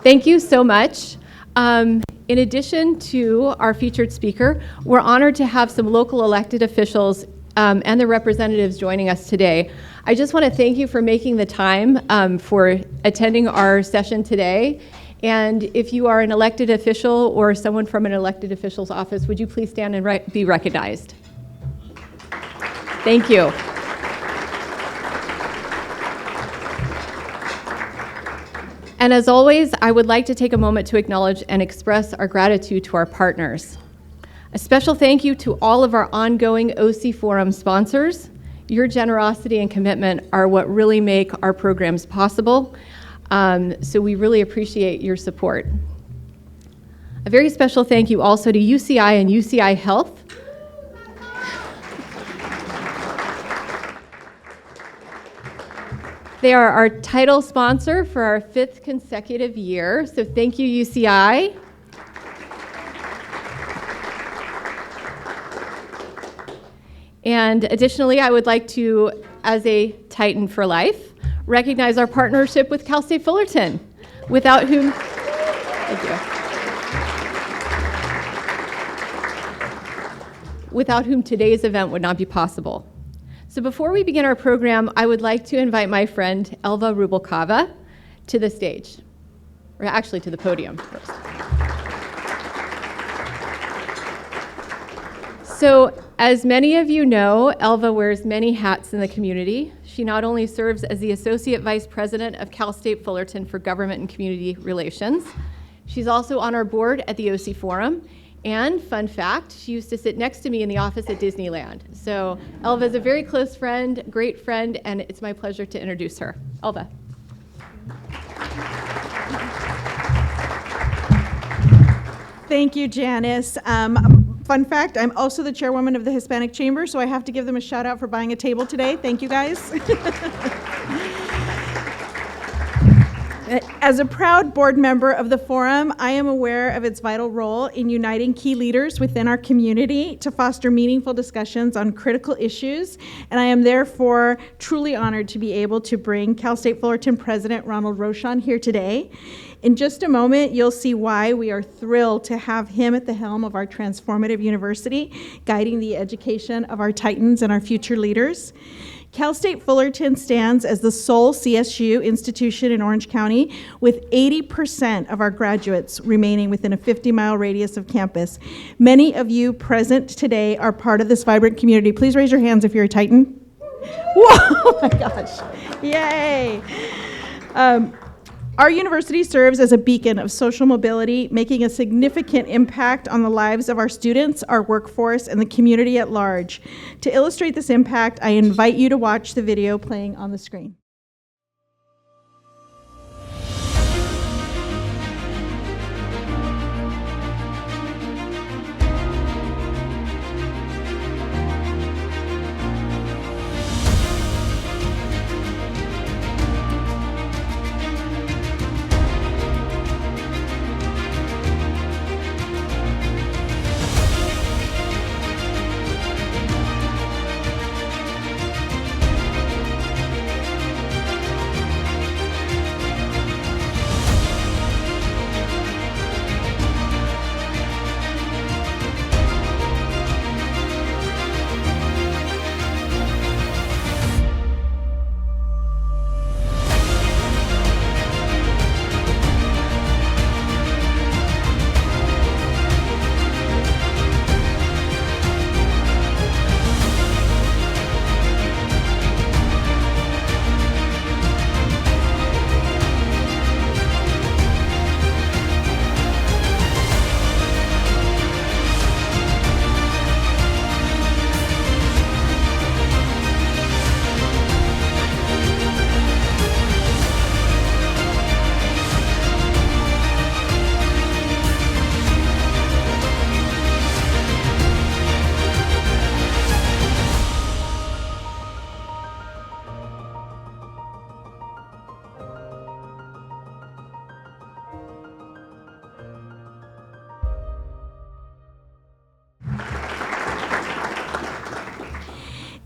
Thank you so much. In addition to our featured speaker, we're honored to have some local elected officials and the representatives joining us today. I just want to thank you for making the time for attending our session today. And if you are an elected official or someone from an elected official's office, would you please stand and be recognized? Thank you. And as always, I would like to take a moment to acknowledge and express our gratitude to our partners. A special thank you to all of our ongoing OC Forum sponsors. Your generosity and commitment are what really make our programs possible. So we really appreciate your support. A very special thank you also to UCI and UCI Health. They are our title sponsor for our 5th consecutive year, so thank you, UCI. And additionally, I would like to, as a Titan for life, recognize our partnership with Cal State Fullerton, without whom, thank you, without whom today's event would not be possible. So before we begin our program, I would like to invite my friend Elva Rubalcava to the stage, or actually to the podium first. So as many of you know, Elva wears many hats in the community. She not only serves as the Associate Vice President of Cal State Fullerton for Government and Community Relations, she's also on our board at the OC Forum. And fun fact, she used to sit next to me in the office at Disneyland. So Elva is a very close friend, great friend, and it's my pleasure to introduce her. Elva. Thank you, Janice. Fun fact, I'm also the chairwoman of the Hispanic Chamber, so I have to give them a shout out for buying a table today. Thank you, guys. As a proud board member of the Forum, I am aware of its vital role in uniting key leaders within our community to foster meaningful discussions on critical issues, and I am therefore truly honored to be able to bring Cal State Fullerton President Ronald Rochon here today. In just a moment, you'll see why we are thrilled to have him at the helm of our transformative university, guiding the education of our Titans and our future leaders. Cal State Fullerton stands as the sole CSU institution in Orange County, with 80% of our graduates remaining within a 50-mile radius of campus. Many of you present today are part of this vibrant community. Please raise your hands if you're a Titan. Whoa, oh my gosh, yay. Our university serves as a beacon of social mobility, making a significant impact on the lives of our students, our workforce, and the community at large. To illustrate this impact, I invite you to watch the video playing on the screen.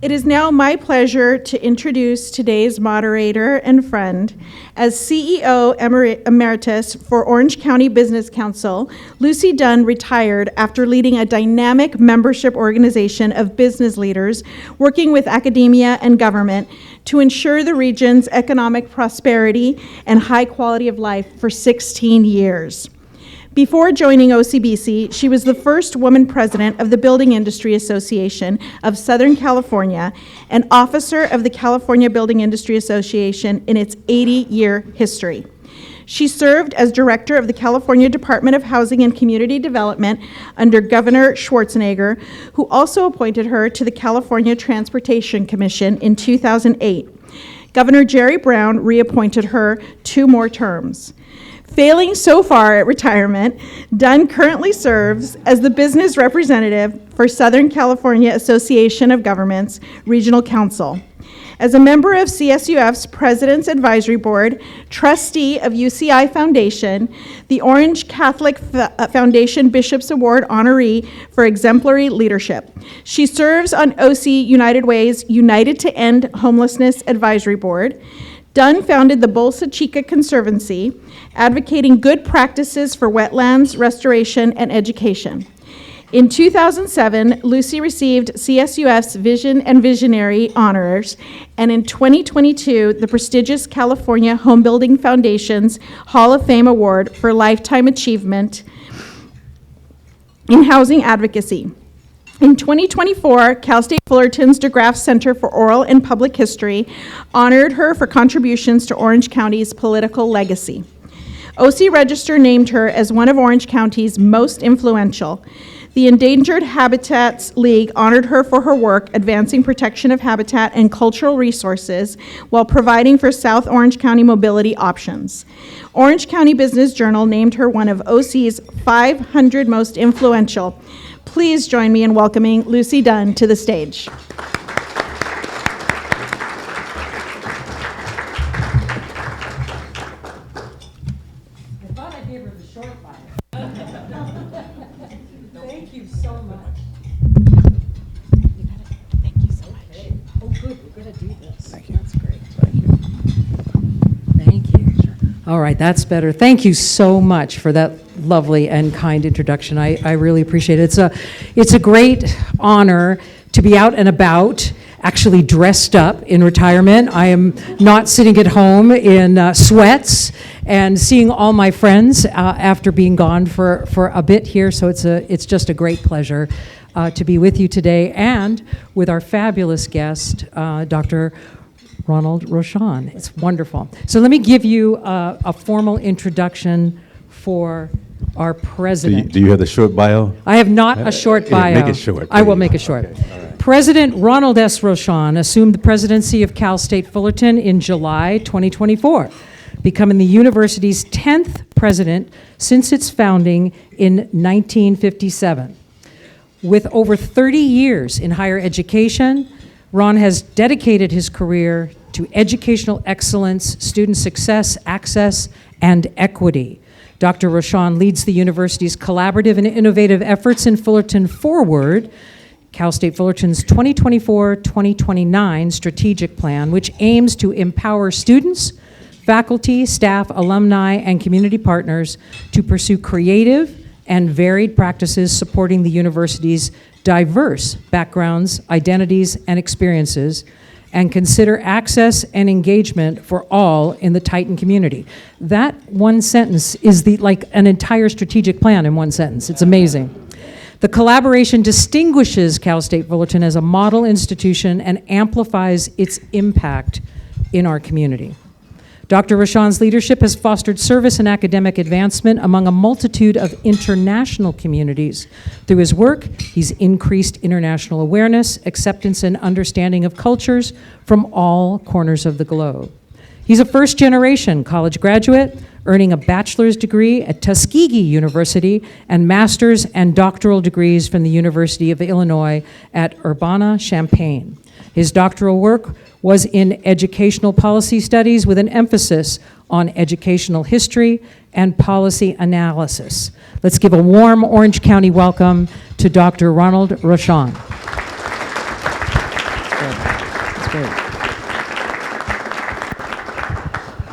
It is now my pleasure to introduce today's moderator and friend. As CEO Emeritus for Orange County Business Council, Lucy Dunn retired after leading a dynamic membership organization of business leaders working with academia and government to ensure the region's economic prosperity and high quality of life for 16 years. Before joining OCBC, she was the first woman president of the Building Industry Association of Southern California and officer of the California Building Industry Association in its 80-year history. She served as director of the California Department of Housing and Community Development under Governor Schwarzenegger, who also appointed her to the California Transportation Commission in 2008. Governor Jerry Brown reappointed her 2 more terms. Failing so far at retirement, Dunn currently serves as the business representative for Southern California Association of Governments Regional Council. As a member of CSUF's President's Advisory Board, trustee of UCI Foundation, the Orange Catholic Foundation Bishop's Award honoree for exemplary leadership. She serves on OC United Way's United to End Homelessness Advisory Board. Dunn founded the Bolsa Chica Conservancy, advocating good practices for wetlands, restoration, and education. In 2007, Lucy received CSUF's Vision and Visionary honors, and in 2022, the prestigious California Home Building Foundation's Hall of Fame Award for Lifetime Achievement in Housing Advocacy. In 2024, Cal State Fullerton's DeGraff Center for Oral and Public History honored her for contributions to Orange County's political legacy. OC Register named her as one of Orange County's most influential. The Endangered Habitats League honored her for her work advancing protection of habitat and cultural resources while providing for South Orange County mobility options. Orange County Business Journal named her one of OC's 500 most influential. Please join me in welcoming Lucy Dunn to the stage. I thought I gave her the short bio. Thank you so much. Thank you so much. Okay. Oh, good. We're going to do this. Thank you. That's great. Thank you. Thank you. All right, that's better. Thank you so much for that lovely and kind introduction. I really appreciate it. It's a great honor to be out and about, actually dressed up in retirement. I am not sitting at home in sweats and seeing all my friends after being gone for a bit here. So it's just a great pleasure to be with you today and with our fabulous guest, Dr. Ronald Rochon. It's wonderful. So let me give you a formal introduction for our president. Do you have the short bio? I have not a short bio. Make it short. I will please. make it short. Okay, all right. President Ronald S. Rochon assumed the presidency of Cal State Fullerton in July 2024, becoming the university's 10th president since its founding in 1957. With over 30 years in higher education, Ron has dedicated his career to educational excellence, student success, access, and equity. Dr. Rochon leads the university's collaborative and innovative efforts in Fullerton Forward, Cal State Fullerton's 2024-2029 strategic plan, which aims to empower students, faculty, staff, alumni, and community partners to pursue creative and varied practices supporting the university's diverse backgrounds, identities, and experiences, and consider access and engagement for all in the Titan community. That one sentence is like an entire strategic plan in one sentence. It's amazing. The collaboration distinguishes Cal State Fullerton as a model institution and amplifies its impact in our community. Dr. Rochon's leadership has fostered service and academic advancement among a multitude of international communities. Through his work, he's increased international awareness, acceptance, and understanding of cultures from all corners of the globe. He's a first-generation college graduate, earning a bachelor's degree at Tuskegee University and master's and doctoral degrees from the University of Illinois at Urbana-Champaign. His doctoral work was in educational policy studies with an emphasis on educational history and policy analysis. Let's give a warm Orange County welcome to Dr. Ronald Rochon. great.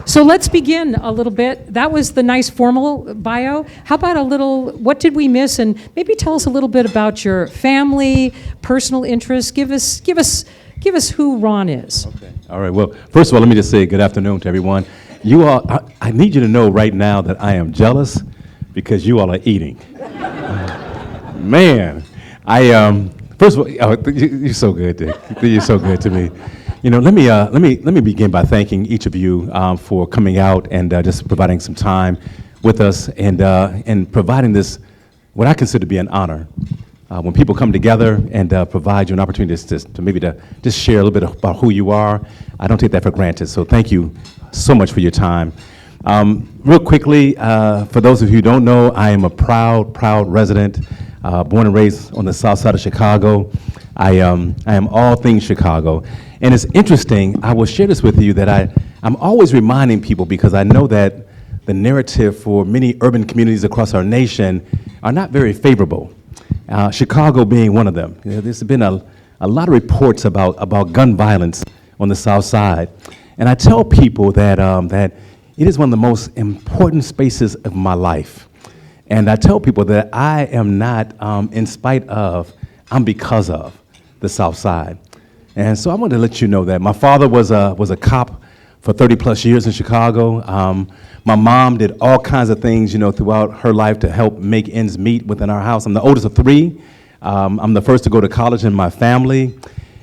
So let's begin a little bit. That was the nice formal bio. How about a little, what did we miss? And maybe tell us a little bit about your family, personal interests. Give us who Ron is. Okay. All right. Well, first of all, let me just say good afternoon to everyone. You all, I need you to know right now that I am jealous because you all are eating. Man, first of all, you're so good, Dick. You're so good to me. You know, let me begin by thanking each of you for coming out and just providing some time with us and providing this, what I consider to be an honor. When people come together and provide you an opportunity to maybe just share a little bit about who you are, I don't take that for granted. So thank you so much for your time. Real quickly, for those of you who don't know, I am a proud resident, born and raised on the south side of Chicago. I am all things Chicago. And it's interesting, I will share this with you, that I'm always reminding people, because I know that the narrative for many urban communities across our nation are not very favorable. Chicago being one of them. You know, there's been a lot of reports about gun violence on the south side. And I tell people that it is one of the most important spaces of my life. And I tell people that I am not in spite of, I'm because of the south side. And so I want to let you know that my father was a cop for 30 plus years in Chicago. My mom did all kinds of things, you know, throughout her life to help make ends meet within our house. I'm the oldest of three. I'm the first to go to college in my family.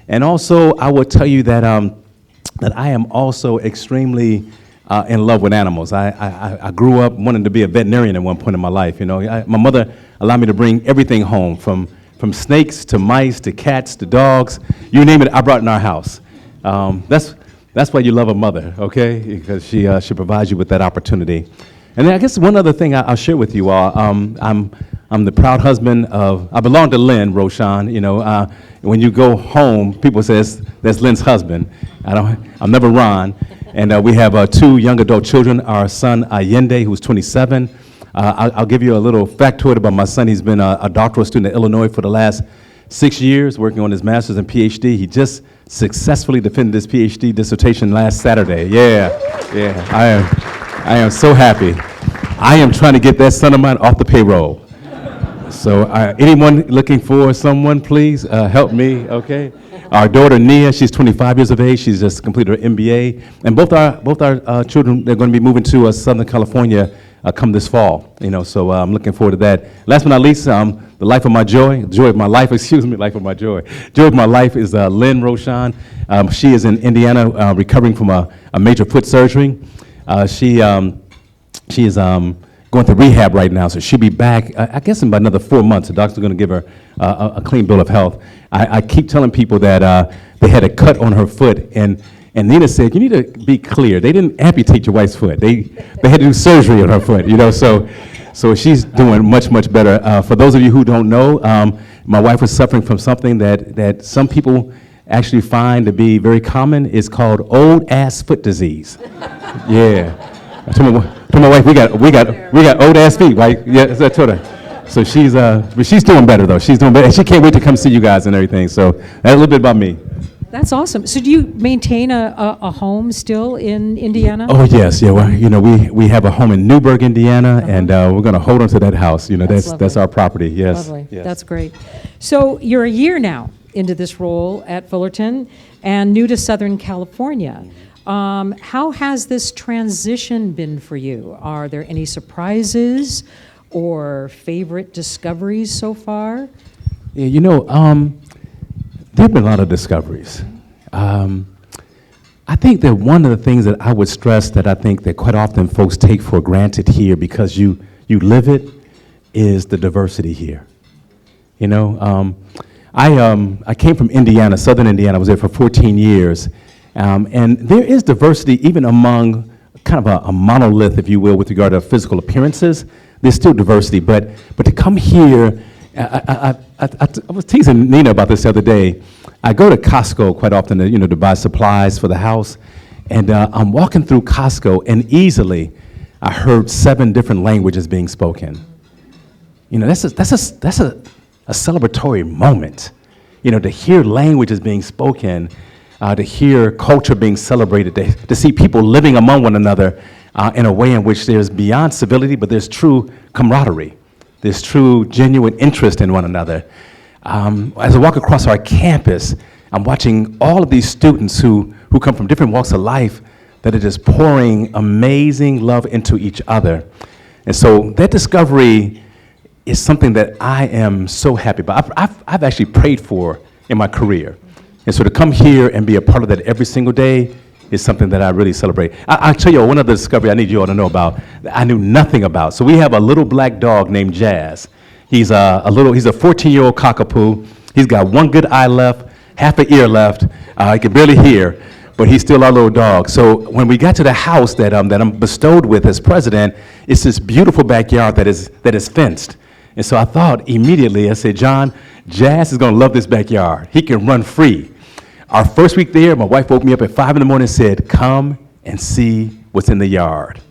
And also, I will tell you that I am also extremely in love with animals. I grew up wanting to be a veterinarian at one point in my life. You know, my mother allowed me to bring everything home, from snakes to mice to cats to dogs. You name it, I brought it in our house. That's why you love a mother, okay? Because she provides you with that opportunity. And then I guess one other thing I'll share with you all. I'm the proud husband of, I belong to Lynn Rochon. You know, when you go home, people say that's Lynn's husband. I'm never Ron. And we have 2 young adult children. Our son Allende, who's 27. I'll give you a little factoid about my son. He's been a doctoral student at Illinois for the last 6 years, working on his master's and PhD. He just successfully defended his PhD dissertation last Saturday. Yeah. I am so happy. I am trying to get that son of mine off the payroll. So anyone looking for someone, please help me, okay? Our daughter Nia, she's 25 years of age. She's just completed her MBA. And both our children, they're going to be moving to Southern California come this fall, you know, so I'm looking forward to that. Last but not least, the life of my joy of my life, life of my joy. Joy of my life is Lynn Rochon. She is in Indiana recovering from a major foot surgery. She is going through rehab right now, so she'll be back, I guess, in about another 4 months. The doctor's going to give her a clean bill of health. I keep telling people that they had a cut on her foot, and Nina said, you need to be clear. They didn't amputate your wife's foot. They had to do surgery on her foot, you know, so she's doing much, much better. For those of you who don't know, my wife was suffering from something that some people actually find to be very common. It's called old ass foot disease. Yeah. I told my wife, we got old ass feet, right? Yeah, I told her. So she's doing better though. She's doing better, and she can't wait to come see you guys and everything. So that's a little bit about me. That's awesome. So do you maintain a home still in Indiana? Oh yes, yeah. Well, you know, we have a home in Newburgh, Indiana, and we're going to hold on to that house. You know, that's our property. Yes. Lovely. Yes. That's great. So you're a year now into this role at Fullerton and new to Southern California. How has this transition been for you? Are there any surprises or favorite discoveries so far? Yeah, you know, there have been a lot of discoveries. I think that one of the things that I would stress that I think that quite often folks take for granted here because you live it is the diversity here. You know, I came from Indiana, Southern Indiana. I was there for 14 years. And there is diversity even among kind of a monolith, if you will, with regard to physical appearances. There's still diversity, but to come here, I was teasing Nina about this the other day. I go to Costco quite often to buy supplies for the house, and I'm walking through Costco, and easily I heard 7 different languages being spoken. You know, that's a celebratory moment. You know, to hear languages being spoken. to hear culture being celebrated, to see people living among one another in a way in which there's beyond civility, but there's true camaraderie. There's true, genuine interest in one another. As I walk across our campus, I'm watching all of these students who come from different walks of life that are just pouring amazing love into each other. And so that discovery is something that I am so happy about. I've actually prayed for in my career. And so to come here and be a part of that every single day is something that I really celebrate. I'll tell you one other discovery I need you all to know about that I knew nothing about. So we have a little black dog named Jazz. He's he's a 14-year-old cockapoo. He's got one good eye left, half an ear left. He can barely hear, but he's still our little dog. So when we got to the house that I'm bestowed with as president, it's this beautiful backyard that is fenced. And so I thought immediately, I said, John, Jazz is gonna love this backyard. He can run free. Our first week there, my wife woke me up at 5 in the morning and said, come and see what's in the yard.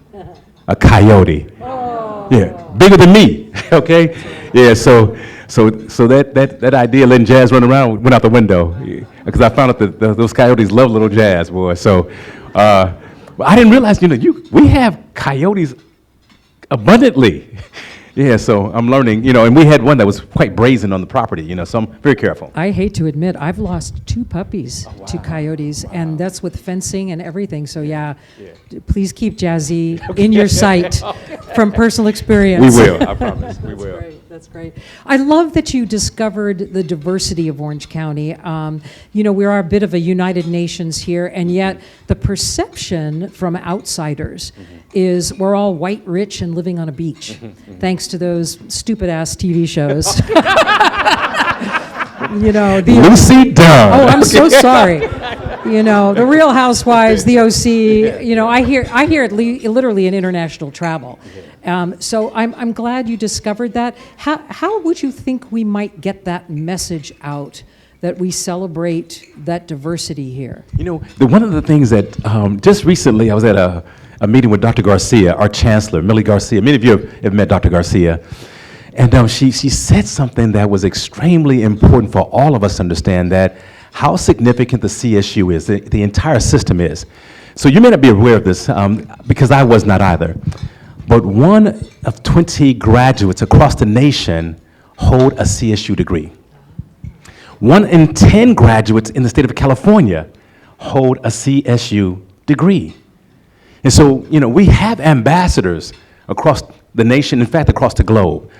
A coyote. Oh. Yeah, bigger than me, okay? Yeah, so that idea of letting Jazz run around went out the window, because I found out that those coyotes love little Jazz, boy. So I didn't realize, we have coyotes abundantly. Yeah, so I'm learning, and we had one that was quite brazen on the property, so I'm very careful. I hate to admit, I've lost 2 puppies to coyotes, and that's with fencing and everything. So please keep Jazzy in your sight from personal experience. We will, I promise, we will. That's great. I love that you discovered the diversity of Orange County. We are a bit of a United Nations here, and yet the perception from outsiders is we're all white, rich, and living on a beach, thanks to those stupid-ass TV shows. Lucy Dunn. Oh, I'm so sorry. The Real Housewives, the OC. I hear it literally in international travel. So I'm glad you discovered that. How would you think we might get that message out, that we celebrate that diversity here? One of the things that just recently I was at a meeting with Dr. Garcia, our chancellor, Millie Garcia. Many of you have met Dr. Garcia. And she said something that was extremely important for all of us to understand, that how significant the CSU is, the entire system is. So you may not be aware of this, because I was not either. But 1 of 20 graduates across the nation hold a CSU degree. 1 in 10 graduates in the state of California hold a CSU degree. And so, we have ambassadors across the nation, in fact, across the globe.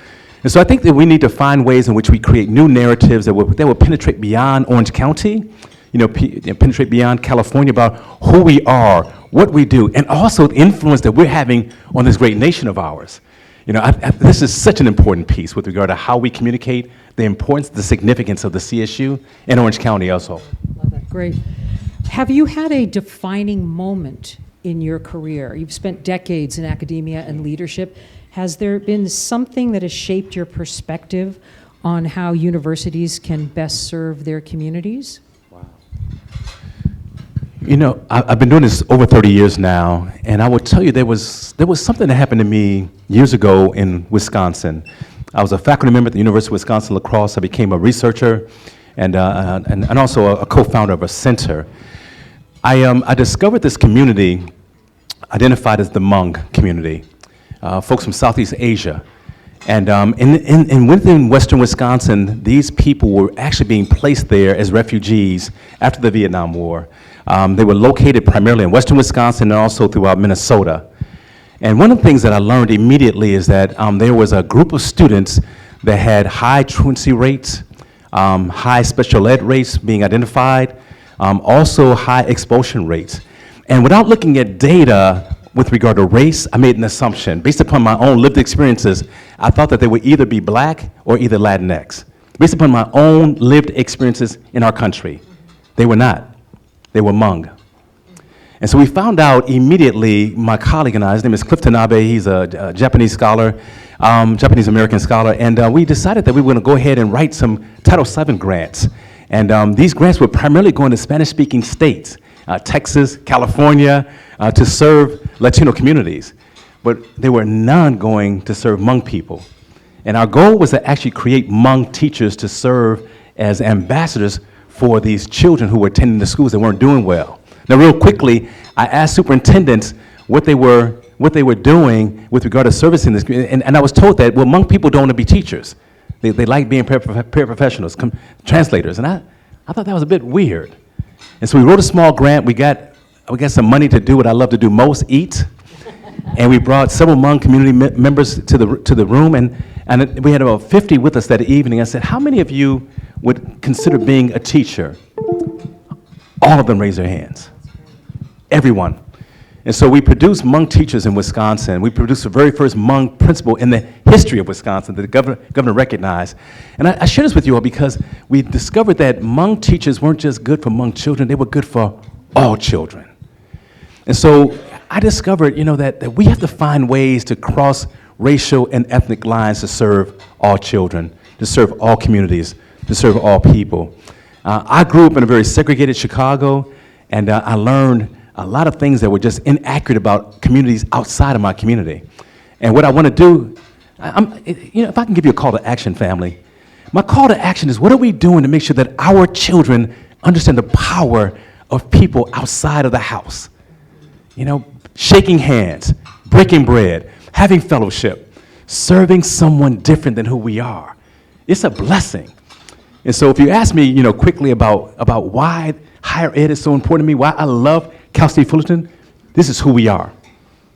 And so I think that we need to find ways in which we create new narratives that will penetrate beyond Orange County, penetrate beyond California, about who we are, what we do, and also the influence that we're having on this great nation of ours. This is such an important piece with regard to how we communicate the importance, the significance of the CSU and Orange County also. Love that. Great. Have you had a defining moment in your career? You've spent decades in academia and leadership. Has there been something that has shaped your perspective on how universities can best serve their communities? Wow. I've been doing this over 30 years now, and I will tell you there was something that happened to me years ago in Wisconsin. I was a faculty member at the University of Wisconsin-La Crosse. I became a researcher and also a co-founder of a center. I discovered this community identified as the Hmong community, folks from Southeast Asia. And within western Wisconsin, these people were actually being placed there as refugees after the Vietnam War. They were located primarily in western Wisconsin and also throughout Minnesota. And one of the things that I learned immediately is that there was a group of students that had high truancy rates, high special ed rates being identified, also high expulsion rates. And without looking at data with regard to race, I made an assumption. Based upon my own lived experiences, I thought that they would either be black or either Latinx. Based upon my own lived experiences in our country, they were not. They were Hmong. And so we found out immediately, my colleague and I, his name is Clifton Abe, he's a Japanese scholar, Japanese-American scholar, and we decided that we were gonna go ahead and write some Title VII grants. And these grants were primarily going to Spanish-speaking states, Texas, California, to serve Latino communities. But there were none going to serve Hmong people. And our goal was to actually create Hmong teachers to serve as ambassadors for these children who were attending the schools that weren't doing well. Now, real quickly, I asked superintendents what they were doing with regard to servicing this, and I was told that, well, Hmong people don't want to be teachers. They like being paraprofessionals, translators, and I thought that was a bit weird. And so we wrote a small grant. We got some money to do what I love to do most, eat. And we brought several Hmong community members to the room, and we had about 50 with us that evening. I said, how many of you would consider being a teacher? All of them raised their hands. Everyone. And so we produced Hmong teachers in Wisconsin. We produced the very first Hmong principal in the history of Wisconsin that the governor recognized. And I share this with you all because we discovered that Hmong teachers weren't just good for Hmong children, they were good for all children. And so I discovered, that we have to find ways to cross racial and ethnic lines to serve all children, to serve all communities, to serve all people. I grew up in a very segregated Chicago, and I learned a lot of things that were just inaccurate about communities outside of my community. And what I want to do, if I can give you a call to action, family, my call to action is, what are we doing to make sure that our children understand the power of people outside of the house? Shaking hands, breaking bread, having fellowship, serving someone different than who we are. It's a blessing. And so if you ask me, quickly about why higher ed is so important to me, why I love Cal State Fullerton, this is who we are.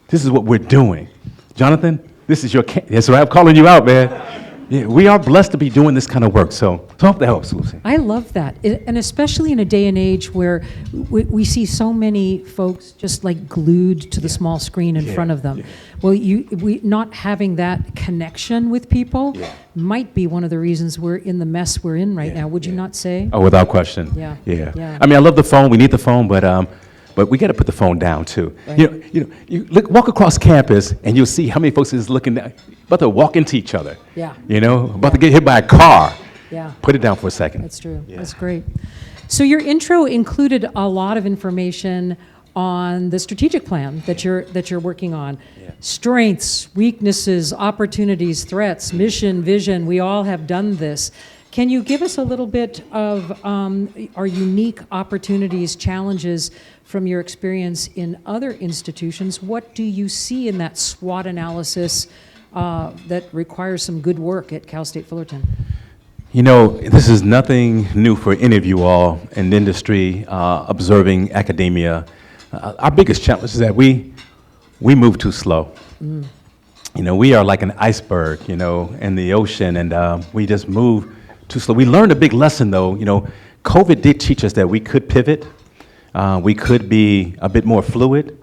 This is what we're doing. Jonathan, this is that's right, I'm calling you out, man. Yeah, we are blessed to be doing this kind of work, so I hope that helps, Lucy. I love that, and especially in a day and age where we see so many folks just like glued to the small screen in front of them. Yeah. Well, we not having that connection with people might be one of the reasons we're in the mess we're in right now. Would you not say? Oh, without question. Yeah. I mean, I love the phone. We need the phone, but we got to put the phone down too. Right. You walk across campus and you'll see how many folks is looking down, about to walk into each other. Yeah. About to get hit by a car. Yeah. Put it down for a second. That's true. Yeah. That's great. So your intro included a lot of information on the strategic plan that you're working on. Yeah. Strengths, weaknesses, opportunities, threats, mission, vision. We all have done this. Can you give us a little bit of our unique opportunities, challenges from your experience in other institutions? What do you see in that SWOT analysis that requires some good work at Cal State Fullerton? This is nothing new for any of you all in the industry, observing academia. Our biggest challenge is that we move too slow. Mm. We are like an iceberg, in the ocean, and we just move too slow. We learned a big lesson, though. COVID did teach us that we could pivot. We could be a bit more fluid,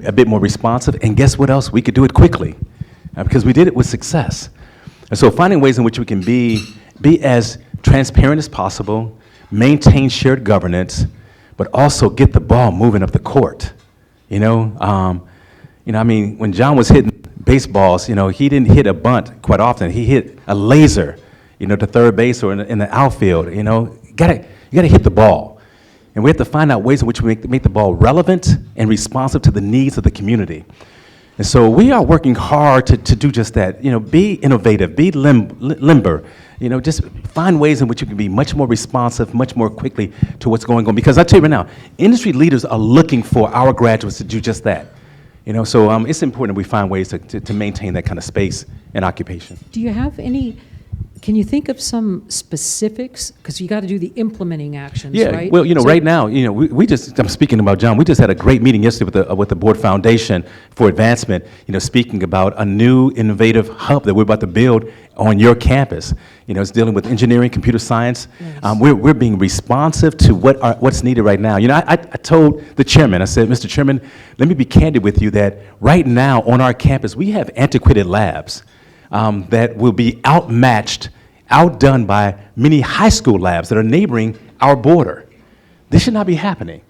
a bit more responsive, and guess what else? We could do it quickly because we did it with success. And so finding ways in which we can be as transparent as possible, maintain shared governance, but also get the ball moving up the court. When John was hitting baseballs, he didn't hit a bunt quite often. He hit a laser, to third base or in the outfield. You gotta hit the ball. And we have to find out ways in which we make the ball relevant and responsive to the needs of the community. And so we are working hard to do just that. Be innovative, be limber. Just find ways in which you can be much more responsive, much more quickly to what's going on. Because I tell you right now, industry leaders are looking for our graduates to do just that. So it's important that we find ways to maintain that kind of space and occupation. Do you have can you think of some specifics? Because you got to do the implementing actions, right? Well, right now, I'm speaking about John, we just had a great meeting yesterday with the Board Foundation for Advancement, speaking about a new innovative hub that we're about to build on your campus. It's dealing with engineering, computer science. Nice. We're being responsive to what's needed right now. I told the chairman, I said, Mr. Chairman, let me be candid with you that right now on our campus, we have antiquated labs that will be outdone by many high school labs that are neighboring our border. This should not be happening.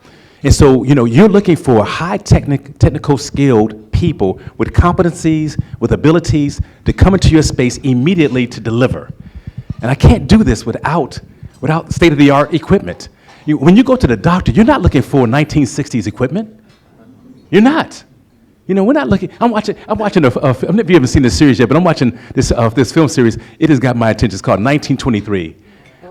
And so, you're looking for high technical skilled people with competencies, with abilities to come into your space immediately to deliver. And I can't do this without state-of-the-art equipment. When you go to the doctor, you're not looking for 1960s equipment. You're not. We're not looking. I'm watching. I don't know if you haven't seen this series yet, but I'm watching this film series. It has got my attention. It's called 1923.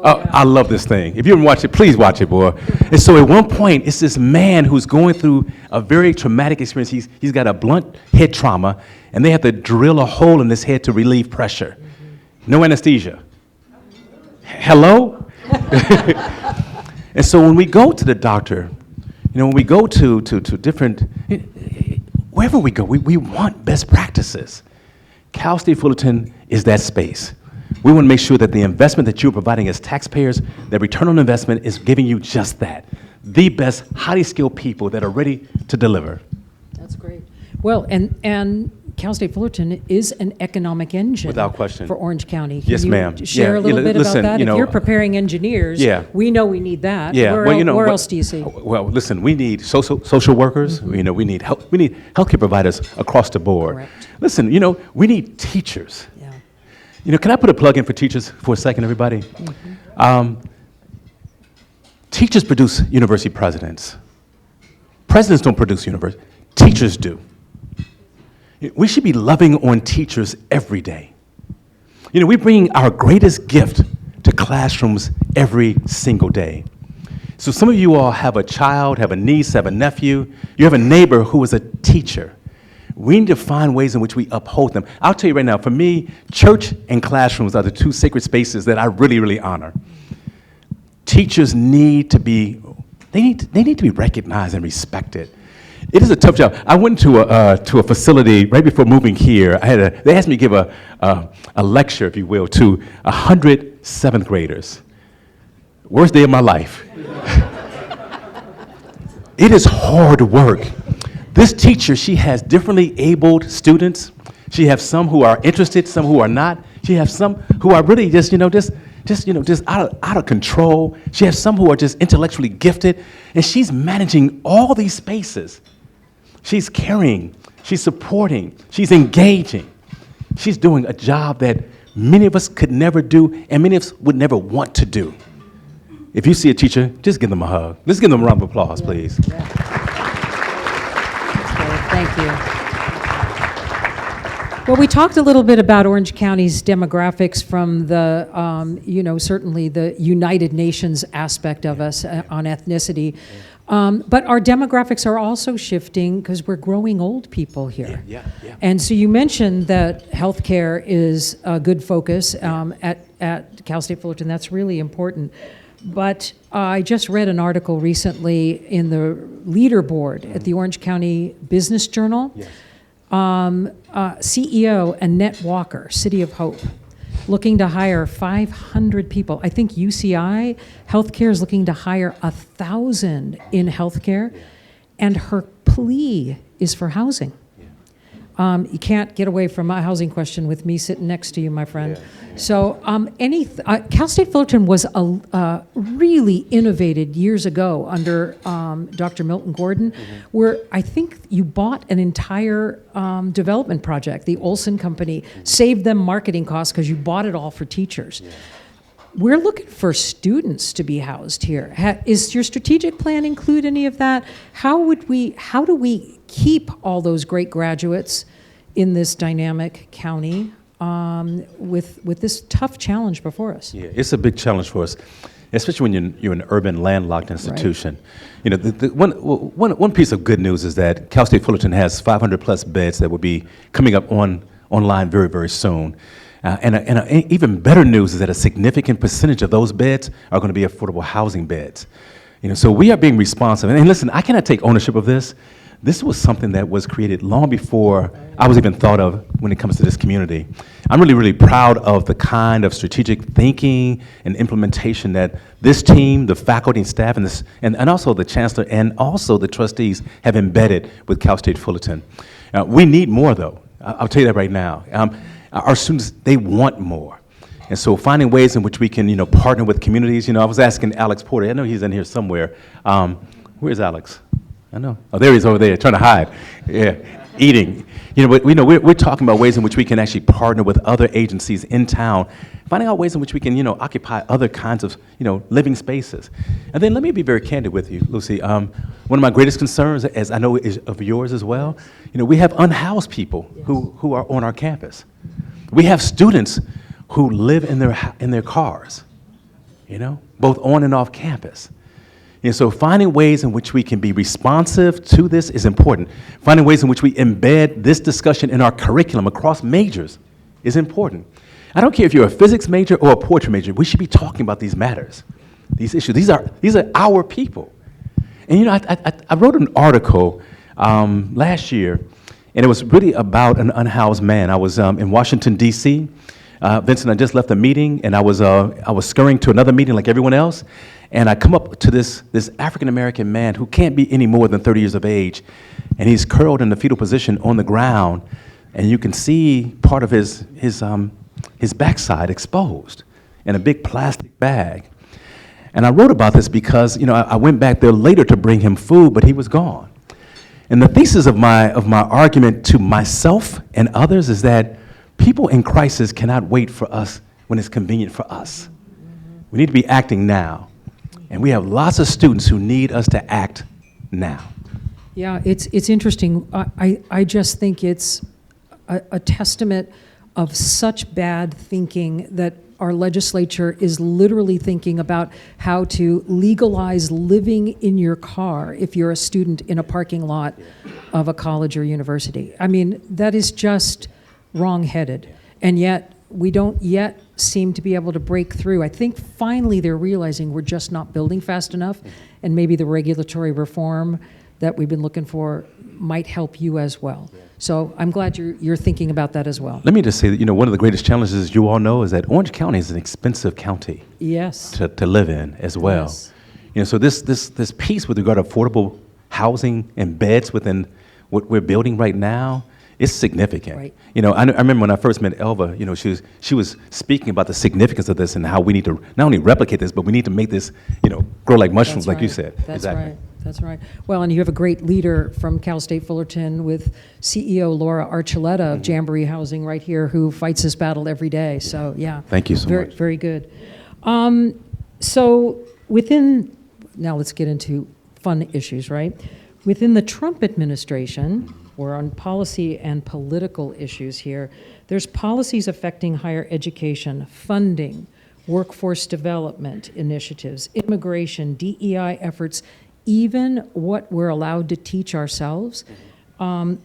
I love this thing. If you haven't watched it, please watch it, boy. And so at one point, it's this man who's going through a very traumatic experience. He's got a blunt head trauma, and they have to drill a hole in his head to relieve pressure. No anesthesia. Hello? And so when we go to the doctor, when we go to different, wherever we go, we want best practices. Cal State Fullerton is that space. We want to make sure that the investment that you're providing as taxpayers, that return on investment is giving you just that. The best, highly skilled people that are ready to deliver. That's great. Well, and Cal State Fullerton is an economic engine. Without question. For Orange County. Yes, ma'am. Can you share a little bit listen, about that? If you're preparing engineers, we know we need that. Yeah. Where else do you see? Well, listen, we need social workers. We need healthcare providers across the board. Correct. Listen, we need teachers. Yeah. Can I put a plug in for teachers for a second, everybody? Teachers produce university presidents. Presidents don't produce university. Teachers do. We should be loving on teachers every day. We bring our greatest gift to classrooms every single day. So some of you all have a child, have a niece, have a nephew. You have a neighbor who is a teacher. We need to find ways in which we uphold them. I'll tell you right now, for me, church and classrooms are the two sacred spaces that I really, really honor. Teachers need to be, they need to be recognized and respected. It is a tough job. I went to a facility right before moving here. They asked me to give a lecture, if you will, to 100 seventh graders. Worst day of my life. It is hard work. This teacher, she has differently abled students. She has some who are interested, some who are not. She has some who are really just out of control. She has some who are just intellectually gifted, and she's managing all these spaces. She's caring, she's supporting, she's engaging. She's doing a job that many of us could never do, and many of us would never want to do. If you see a teacher, just give them a hug. Let's give them a round of applause, please. Yeah. Thank you. Well, we talked a little bit about Orange County's demographics from the, certainly the United Nations aspect of us on ethnicity. But our demographics are also shifting because we're growing old people here. Yeah. And so you mentioned that healthcare is a good focus at Cal State Fullerton. That's really important. But I just read an article recently in the leaderboard at the Orange County Business Journal. Yes. CEO Annette Walker, City of Hope, looking to hire 500 people. I think UCI Healthcare is looking to hire 1,000 in healthcare, and her plea is for housing. You can't get away from a housing question with me sitting next to you, my friend. So Cal State Fullerton was really innovated years ago under Dr. Milton Gordon, where I think you bought an entire development project. The Olson Company saved them marketing costs because you bought it all for teachers. We're looking for students to be housed here. Is your strategic plan include any of that? How do we keep all those great graduates in this dynamic county with this tough challenge before us? Yeah, it's a big challenge for us, especially when you're an urban landlocked institution. Right. One piece of good news is that Cal State Fullerton has 500 plus beds that will be coming up online very, very soon. And even better news is that a significant percentage of those beds are going to be affordable housing beds. So we are being responsive. And listen, I cannot take ownership of this. This was something that was created long before I was even thought of when it comes to this community. I'm really, really proud of the kind of strategic thinking and implementation that this team, the faculty and staff, and also the chancellor and also the trustees have embedded with Cal State Fullerton. We need more, though. I'll tell you that right now. Our students, they want more. And so finding ways in which we can, partner with communities. I was asking Alex Porter. I know he's in here somewhere. Where's Alex? I know. Oh, there he is over there, trying to hide. Yeah, eating. But we're talking about ways in which we can actually partner with other agencies in town, finding out ways in which we can, occupy other kinds of, living spaces. And then let me be very candid with you, Lucy. One of my greatest concerns, as I know is of yours as well, we have unhoused people who are on our campus. We have students who live in their cars. both on and off campus. And so finding ways in which we can be responsive to this is important. Finding ways in which we embed this discussion in our curriculum across majors is important. I don't care if you're a physics major or a poetry major, we should be talking about these matters, these issues. These are our people. And I wrote an article last year, and it was really about an unhoused man. I was in Washington, D.C. Vincent, I just left a meeting, and I was scurrying to another meeting like everyone else, and I come up to this African-American man who can't be any more than 30 years of age, and he's curled in the fetal position on the ground, and you can see part of his backside exposed in a big plastic bag. And I wrote about this because, I went back there later to bring him food, but he was gone. And the thesis of my argument to myself and others is that people in crisis cannot wait for us when it's convenient for us. We need to be acting now. And we have lots of students who need us to act now. Yeah, it's interesting. I just think it's a testament of such bad thinking that our legislature is literally thinking about how to legalize living in your car if you're a student in a parking lot of a college or university. I mean, that is just wrong-headed. And yet, we don't yet seem to be able to break through. I think finally they're realizing we're just not building fast enough, and maybe the regulatory reform that we've been looking for might help you as well. So I'm glad you're thinking about that as well. Let me just say that, one of the greatest challenges you all know is that Orange County is an expensive county. Yes. To live in as well. Yes. So this piece with regard to affordable housing and beds within what we're building right now is significant. Right. I remember when I first met Elva, she was speaking about the significance of this and how we need to not only replicate this, but we need to make this, grow like mushrooms, That's like you right. said. That's exactly. right. That's right. Well, and you have a great leader from Cal State Fullerton with CEO Laura Archuleta of Jamboree Housing right here who fights this battle every day. So, yeah. Thank you so much. Very good. So now let's get into fun issues, right? Within the Trump administration, we're on policy and political issues here. There's policies affecting higher education, funding, workforce development initiatives, immigration, DEI efforts, even what we're allowed to teach ourselves,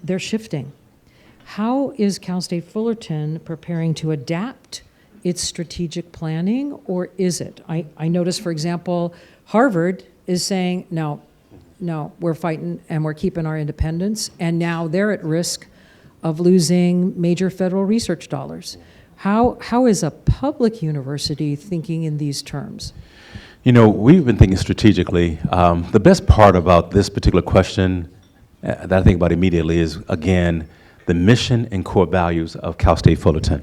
they're shifting. How is Cal State Fullerton preparing to adapt its strategic planning, or is it? I noticed, for example, Harvard is saying, no, we're fighting and we're keeping our independence, and now they're at risk of losing major federal research dollars. How is a public university thinking in these terms? We've been thinking strategically. The best part about this particular question that I think about immediately is, again, the mission and core values of Cal State Fullerton.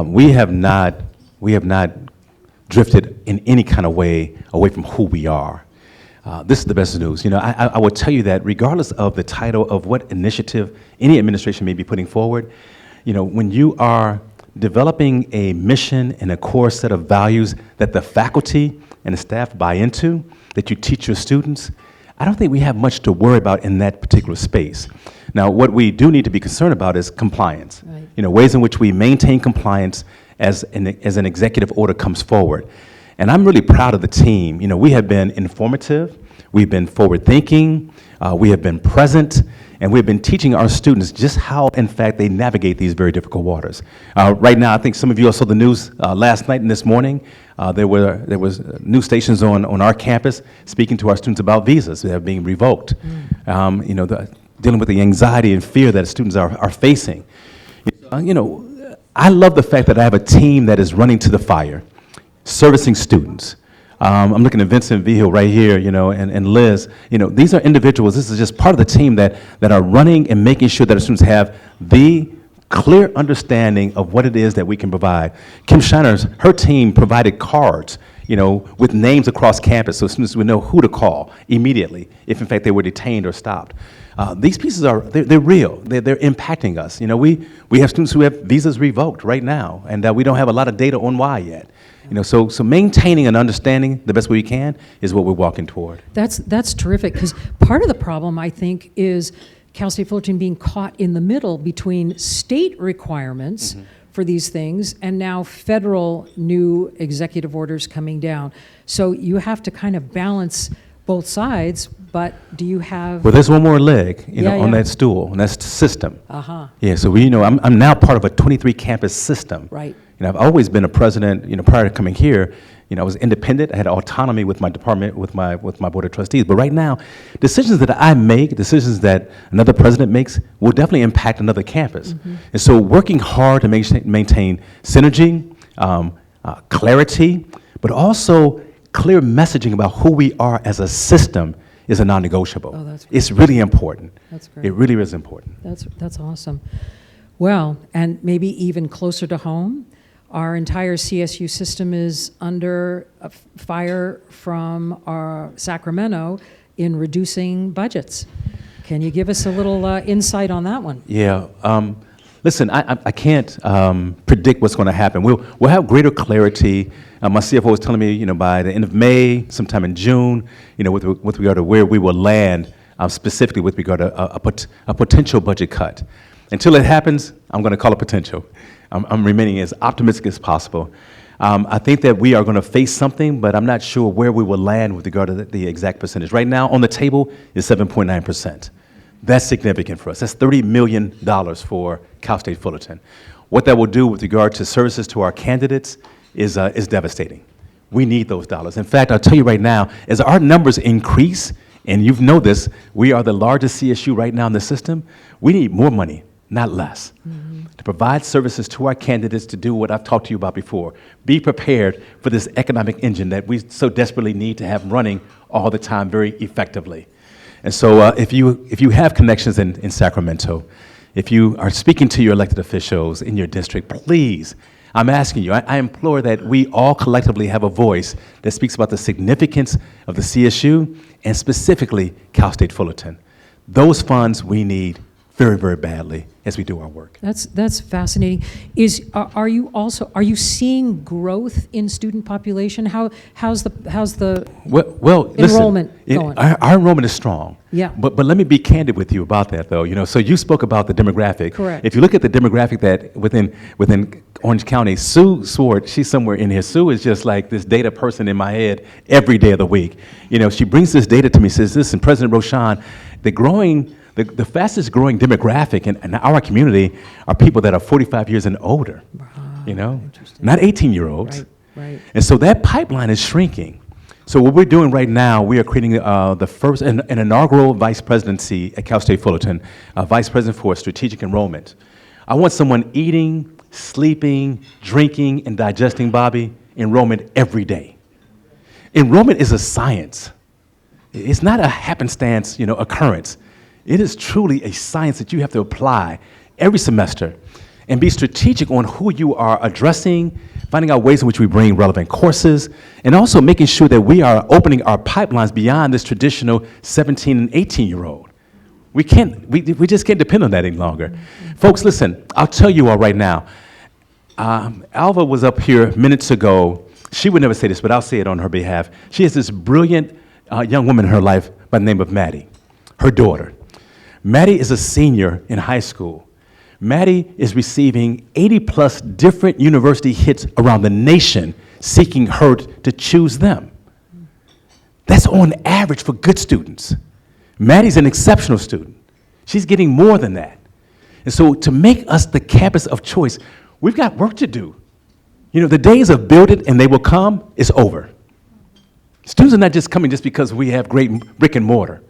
We have not drifted in any kind of way away from who we are. This is the best news. I will tell you that regardless of the title of what initiative any administration may be putting forward, when you are developing a mission and a core set of values that the faculty and the staff buy into, that you teach your students, I don't think we have much to worry about in that particular space. Now, what we do need to be concerned about is compliance. Right. Ways in which we maintain compliance as an executive order comes forward. And I'm really proud of the team. We have been informative, we've been forward-thinking, we have been present, and we've been teaching our students just how, in fact, they navigate these very difficult waters. Right now, I think some of you all saw the news last night and this morning. There was news stations on our campus speaking to our students about visas that are being revoked. Dealing with the anxiety and fear that students are facing. I love the fact that I have a team that is running to the fire, servicing students. I'm looking at Vincent Vigil right here, and Liz. These are individuals. This is just part of the team that are running and making sure that our students have the clear understanding of what it is that we can provide. Kim Shiner's, her team provided cards, with names across campus so students would know who to call immediately if, in fact, they were detained or stopped. These pieces they're real. They're impacting us. We have students who have visas revoked right now, and we don't have a lot of data on why yet. So maintaining and understanding the best way we can is what we're walking toward. That's terrific, because part of the problem, I think, is Cal State Fullerton being caught in the middle between state requirements for these things, and now federal new executive orders coming down. So you have to kind of balance both sides, but do you have... Well, there's one more leg, Yeah, on yeah. that stool, and that's the system. Uh-huh, Yeah, so I'm now part of a 23 campus system. right. I've always been a president, prior to coming here. I was independent. I had autonomy with my department, with my board of trustees. But right now, decisions that I make, decisions that another president makes, will definitely impact another campus. And so, working hard to maintain synergy, clarity, but also clear messaging about who we are as a system is a non-negotiable. Oh, that's great. It's really important. That's great. It really is important. That's awesome. Well, and maybe even closer to home, our entire CSU system is under fire from Sacramento in reducing budgets. Can you give us a little insight on that one? Yeah. Listen, I can't predict what's going to happen. We'll have greater clarity. My CFO was telling me, by the end of May, sometime in June, with regard to where we will land, specifically with regard to a potential budget cut. Until it happens, I'm going to call it potential. I'm remaining as optimistic as possible. I think that we are going to face something, but I'm not sure where we will land with regard to the exact percentage. Right now, on the table is 7.9%. That's significant for us. That's $30 million for Cal State Fullerton. What that will do with regard to services to our candidates is devastating. We need those dollars. In fact, I'll tell you right now, as our numbers increase, and you know this, we are the largest CSU right now in the system, we need more money, not less, to provide services to our candidates to do what I've talked to you about before. Be prepared for this economic engine that we so desperately need to have running all the time very effectively. And so if you have connections in Sacramento, if you are speaking to your elected officials in your district, please, I'm asking you, I implore that we all collectively have a voice that speaks about the significance of the CSU and specifically Cal State Fullerton. Those funds we need very, very badly as we do our work. That's fascinating. Are you seeing growth in student population? How's the well enrollment listen, going? Our enrollment is strong. Yeah. But let me be candid with you about that, though. So you spoke about the demographic. Correct. If you look at the demographic that within Orange County, Sue Swart, she's somewhere in here. Sue is just like this data person in my head every day of the week. She brings this data to me, says, listen, President Rochon, the fastest growing demographic in our community are people that are 45 years and older, not 18-year-olds. Right. And so that pipeline is shrinking. So what we're doing right now, we are creating the first, an inaugural vice presidency at Cal State Fullerton, vice president for strategic enrollment. I want someone eating, sleeping, drinking, and digesting, Bobby, enrollment every day. Enrollment is a science. It's not a happenstance, occurrence. It is truly a science that you have to apply every semester and be strategic on who you are addressing, finding out ways in which we bring relevant courses, and also making sure that we are opening our pipelines beyond this traditional 17 and 18-year-old. We just can't depend on that any longer. Folks, listen, I'll tell you all right now. Alva was up here minutes ago. She would never say this, but I'll say it on her behalf. She has this brilliant young woman in her life by the name of Maddie, her daughter. Maddie is a senior in high school. Maddie is receiving 80-plus different university hits around the nation seeking her to choose them. That's on average for good students. Maddie's an exceptional student. She's getting more than that. And so to make us the campus of choice, we've got work to do. The days of build it and they will come is over. Students are not just coming just because we have great brick and mortar.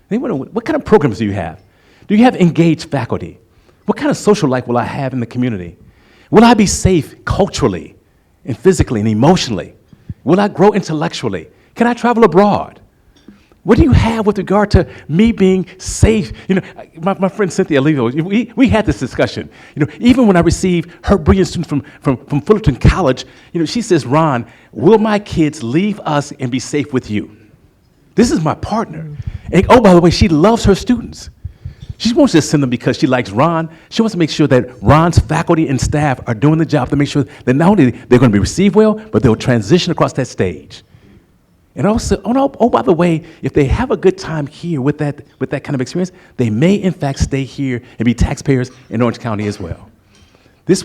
They want to, what kind of programs do you have? Do you have engaged faculty? What kind of social life will I have in the community? Will I be safe culturally and physically and emotionally? Will I grow intellectually? Can I travel abroad? What do you have with regard to me being safe? My friend Cynthia Leo, we had this discussion. Even when I receive her brilliant students from Fullerton College, she says, Ron, will my kids leave us and be safe with you? This is my partner. And oh, by the way, she loves her students. She wants to send them because she likes Ron. She wants to make sure that Ron's faculty and staff are doing the job to make sure that not only they're going to be received well, but they'll transition across that stage. And also, oh, by the way, if they have a good time here with that kind of experience, they may in fact stay here and be taxpayers in Orange County as well. This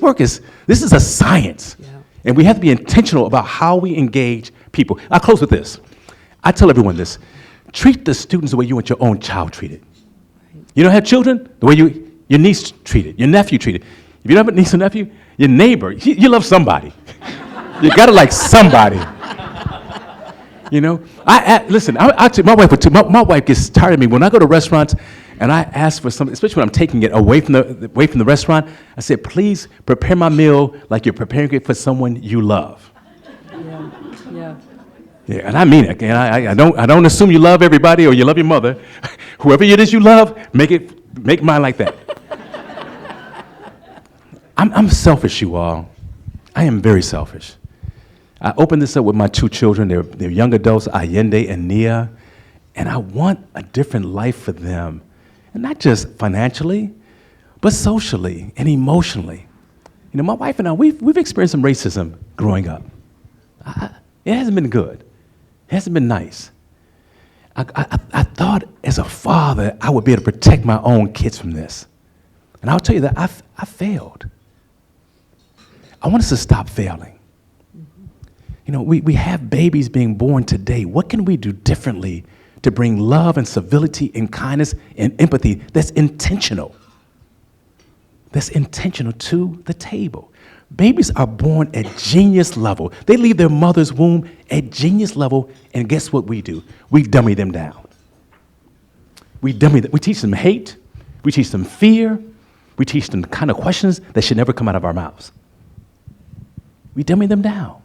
is a science. Yeah. And we have to be intentional about how we engage people. I'll close with this. I tell everyone this. Treat the students the way you want your own child treated. You don't have children, the way your niece treated, your nephew treated. If you don't have a niece or nephew, your neighbor, you love somebody. You gotta like somebody. You know, listen. My wife gets tired of me when I go to restaurants and I ask for something, especially when I'm taking it away from the restaurant. I said, please prepare my meal like you're preparing it for someone you love. Yeah, yeah. Yeah, and I mean it. And I don't assume you love everybody or you love your mother. Whoever it is you love, make mine like that. I'm selfish, you all. I am very selfish. I opened this up with my two children. They're young adults, Allende and Nia, and I want a different life for them, and not just financially, but socially and emotionally. You know, my wife and I, we've experienced some racism growing up. It hasn't been good. It hasn't been nice. I thought as a father I would be able to protect my own kids from this, and I'll tell you that I failed. I want us to stop failing. You know, we have babies being born today. What can we do differently to bring love and civility and kindness and empathy that's intentional? That's intentional to the table. Babies are born at genius level. They leave their mother's womb at genius level, and guess what we do? We dummy them down. We teach them hate. We teach them fear. We teach them the kind of questions that should never come out of our mouths. We dummy them down.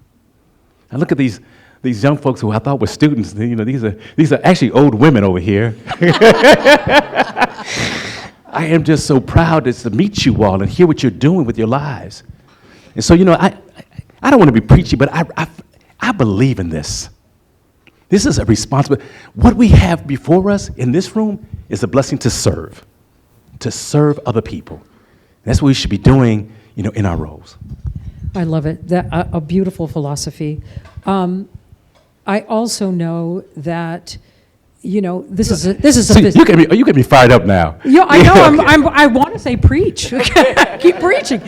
I look at these young folks who I thought were students. You know, these are actually old women over here. I am just so proud to meet you all and hear what you're doing with your lives. And so, you know, I don't want to be preachy, but I believe in this. This is a responsibility. What we have before us in this room is a blessing to serve other people. That's what we should be doing, you know, in our roles. I love it. A beautiful philosophy. I also know that, you know, this is you get me fired up now. Yeah, I know. Okay. I want to say preach. Keep preaching.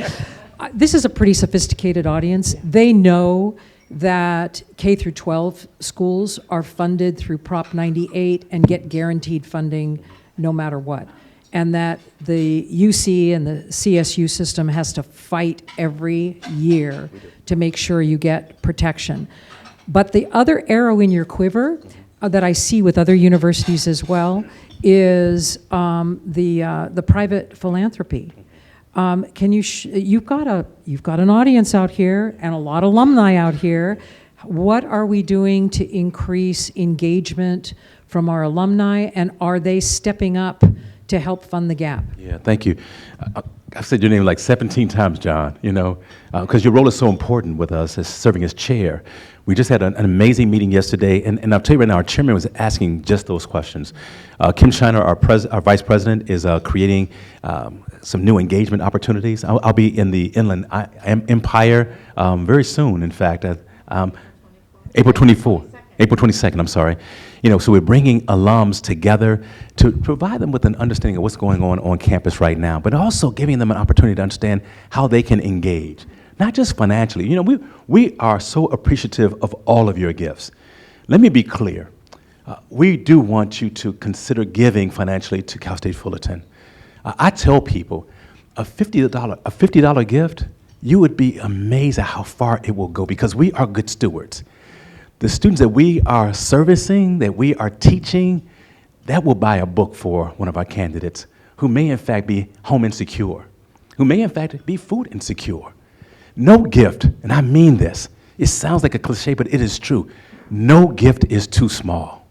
This is a pretty sophisticated audience. They know that K through 12 schools are funded through Prop 98 and get guaranteed funding no matter what. And that the UC and the CSU system has to fight every year to make sure you get protection. But the other arrow in your quiver that I see with other universities as well is the private philanthropy. Can you? You've got an audience out here and a lot of alumni out here. What are we doing to increase engagement from our alumni, and are they stepping up to help fund the gap? Yeah, thank you. I've said your name like 17 times, John, you know, because your role is so important with us as serving as chair. We just had an amazing meeting yesterday, and I'll tell you right now, our chairman was asking just those questions. Kim Shiner, our vice president, is creating some new engagement opportunities. I'll be in the Inland Empire very soon, in fact, April 22nd, I'm sorry. You know, so we're bringing alums together to provide them with an understanding of what's going on campus right now, but also giving them an opportunity to understand how they can engage, not just financially. You know, we are so appreciative of all of your gifts. Let me be clear. We do want you to consider giving financially to Cal State Fullerton. I tell people, a $50 gift, you would be amazed at how far it will go because we are good stewards. The students that we are servicing, that we are teaching, that will buy a book for one of our candidates who may in fact be home insecure, who may in fact be food insecure. No gift, and I mean this, it sounds like a cliche, but it is true. No gift is too small.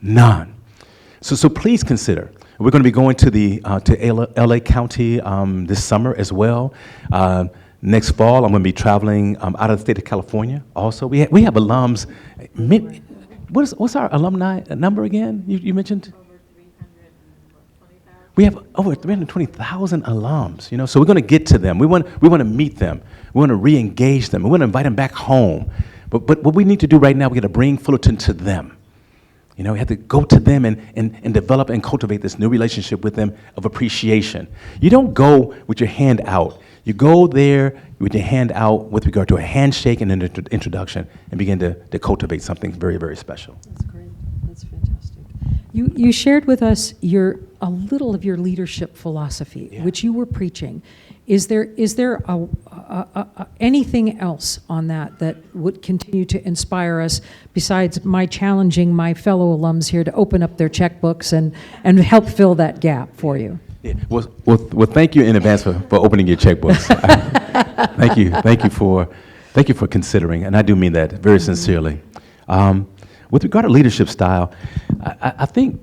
None. So please consider. We're going to be going to LA County this summer as well. Next fall, I'm going to be traveling out of the state of California also. We have alums. What's our alumni number again? You mentioned? Over 320,000. We have over 320,000 alums, you know, so we're going to get to them. We want to meet them. We want to re-engage them. We want to invite them back home. But what we need to do right now, we got to bring Fullerton to them. You know, we have to go to them and develop and cultivate this new relationship with them of appreciation. You don't go with your hand out. You go there with your hand out with regard to a handshake and an introduction and begin to cultivate something very, very special. That's great. That's fantastic. You shared with us a little of your leadership philosophy, Yeah. which you were preaching. Is there anything else on that would continue to inspire us besides my challenging my fellow alums here to open up their checkbooks and help fill that gap for you? Yeah. Well, thank you in advance for opening your checkbooks. Thank you for considering, and I do mean that very sincerely. With regard to leadership style, I think,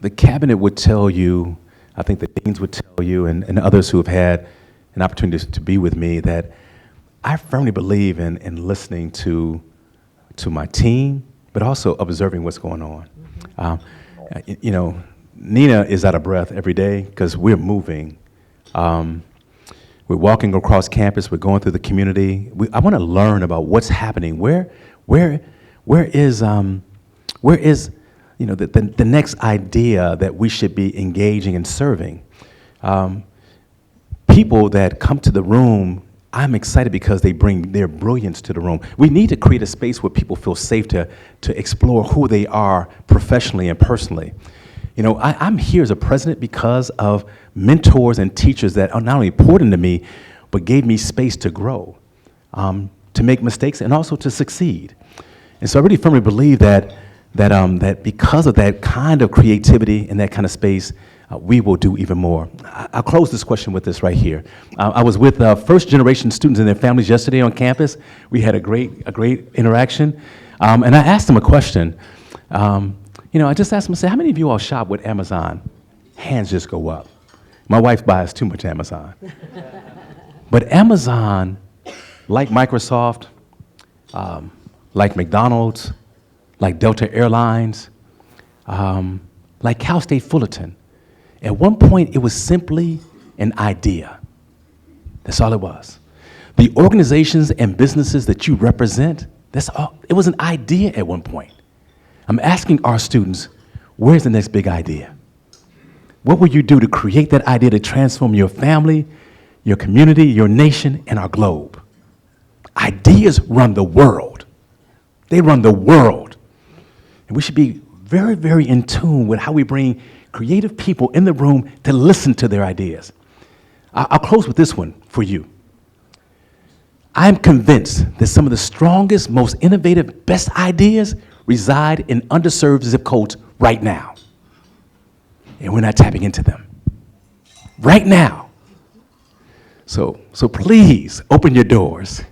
the cabinet would tell you, I think the deans would tell you, and others who have had an opportunity to be with me, that I firmly believe in listening to my team, but also observing what's going on. Nina is out of breath every day because we're moving. We're walking across campus. We're going through the community. I want to learn about what's happening. Where is the next idea that we should be engaging and serving? People that come to the room, I'm excited because they bring their brilliance to the room. We need to create a space where people feel safe to explore who they are professionally and personally. I'm here as a president because of mentors and teachers that are not only poured into me, but gave me space to grow, to make mistakes, and also to succeed. And so I really firmly believe that because of that kind of creativity and that kind of space, we will do even more. I'll close this question with this right here. I was with first-generation students and their families yesterday on campus. We had a great interaction, and I asked them a question. I just asked them, I said, how many of you all shop with Amazon? Hands just go up. My wife buys too much Amazon. But Amazon, like Microsoft, like McDonald's, like Delta Airlines, like Cal State Fullerton, at one point it was simply an idea. That's all it was. The organizations and businesses that you represent, that's all. It was an idea at one point. I'm asking our students, where's the next big idea? What will you do to create that idea to transform your family, your community, your nation, and our globe? Ideas run the world. They run the world. And we should be very, very in tune with how we bring creative people in the room to listen to their ideas. I'll close with this one for you. I'm convinced that some of the strongest, most innovative, best ideas reside in underserved zip codes right now. And we're not tapping into them. Right now. So please open your doors.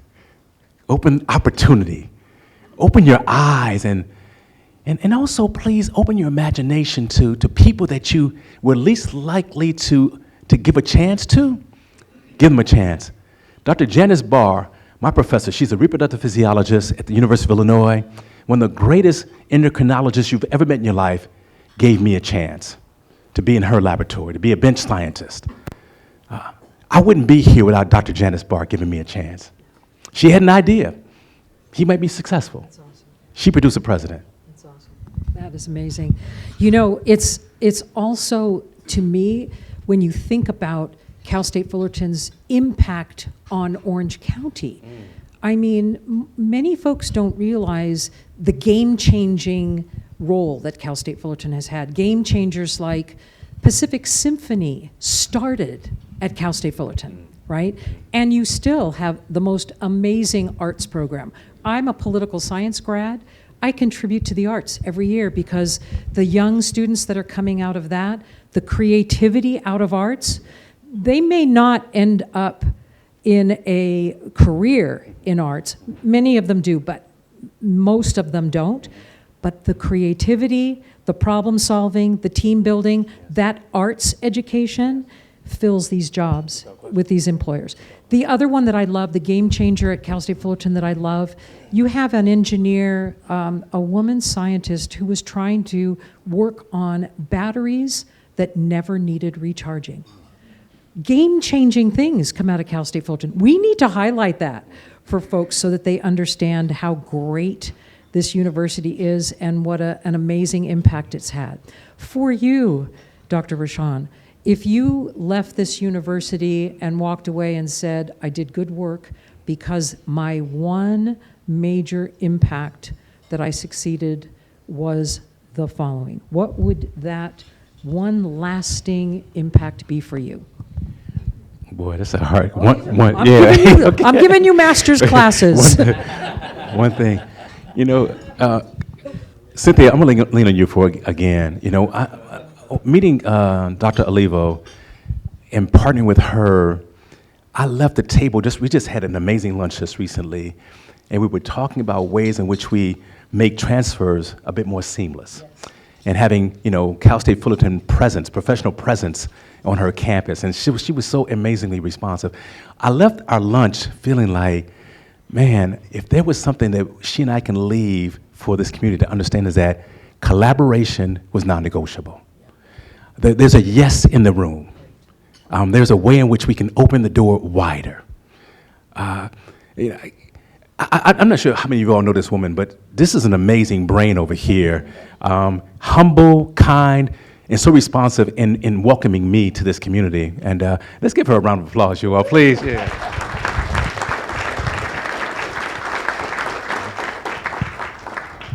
Open opportunity. Open your eyes and also please open your imagination to people that you were least likely to give a chance to. Give them a chance. Dr. Janice Barr, my professor, she's a reproductive physiologist at the University of Illinois, one of the greatest endocrinologists you've ever met in your life, gave me a chance to be in her laboratory, to be a bench scientist. I wouldn't be here without Dr. Janice Barr giving me a chance. She had an idea. He might be successful. That's awesome. She produced a president. That's awesome. That is amazing. It's also, to me, when you think about Cal State Fullerton's impact on Orange County, I mean, many folks don't realize the game-changing role that Cal State Fullerton has had. Game changers like Pacific Symphony started at Cal State Fullerton, right? And you still have the most amazing arts program. I'm a political science grad. I contribute to the arts every year because the young students that are coming out of that, the creativity out of arts, they may not end up in a career in arts. Many of them do, but most of them don't. But the creativity, the problem solving, the team building, that arts education fills these jobs with these employers. The other one that I love, the game changer at Cal State Fullerton that I love, you have an engineer, a woman scientist who was trying to work on batteries that never needed recharging. Game-changing things come out of Cal State Fullerton. We need to highlight that for folks so that they understand how great this university is and what an amazing impact it's had. For you, Dr. Rochon, If you left this university and walked away and said, I did good work because my one major impact that I succeeded was the following, what would that one lasting impact be for you? Boy, that's a hard one. I'm giving you master's classes. One thing, Cynthia, I'm going to lean on you for again. Meeting Dr. Olivo and partnering with her, I left the table. We just had an amazing lunch just recently, and we were talking about ways in which we make transfers a bit more seamless, and having Cal State Fullerton presence, professional presence on her campus, and she was so amazingly responsive. I left our lunch feeling like, man, if there was something that she and I can leave for this community to understand is that collaboration was non-negotiable. There's a yes in the room. There's a way in which we can open the door wider. I'm not sure how many of you all know this woman, but this is an amazing brain over here. Humble, kind, and so responsive in welcoming me to this community. And let's give her a round of applause, you all, please. Yeah.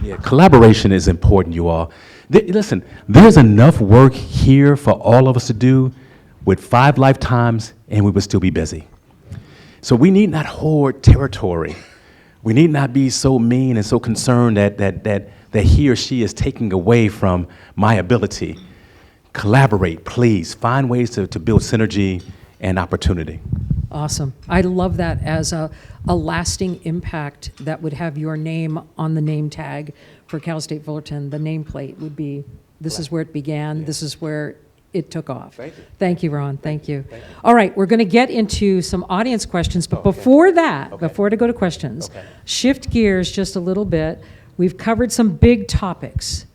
Yeah, collaboration is important, you all. Listen, there's enough work here for all of us to do with 5 lifetimes, and we would still be busy. So we need not hoard territory. We need not be so mean and so concerned that he or she is taking away from my ability. Collaborate, please. Find ways to build synergy and opportunity. Awesome. I love that as a lasting impact that would have your name on the name tag for Cal State Fullerton. The nameplate would be, this is where it began, this is where it took off. Thank you. Thank you, Ron. Thank you. All right, we're going to get into some audience questions, but before that, before to go to questions, shift gears just a little bit. We've covered some big topics.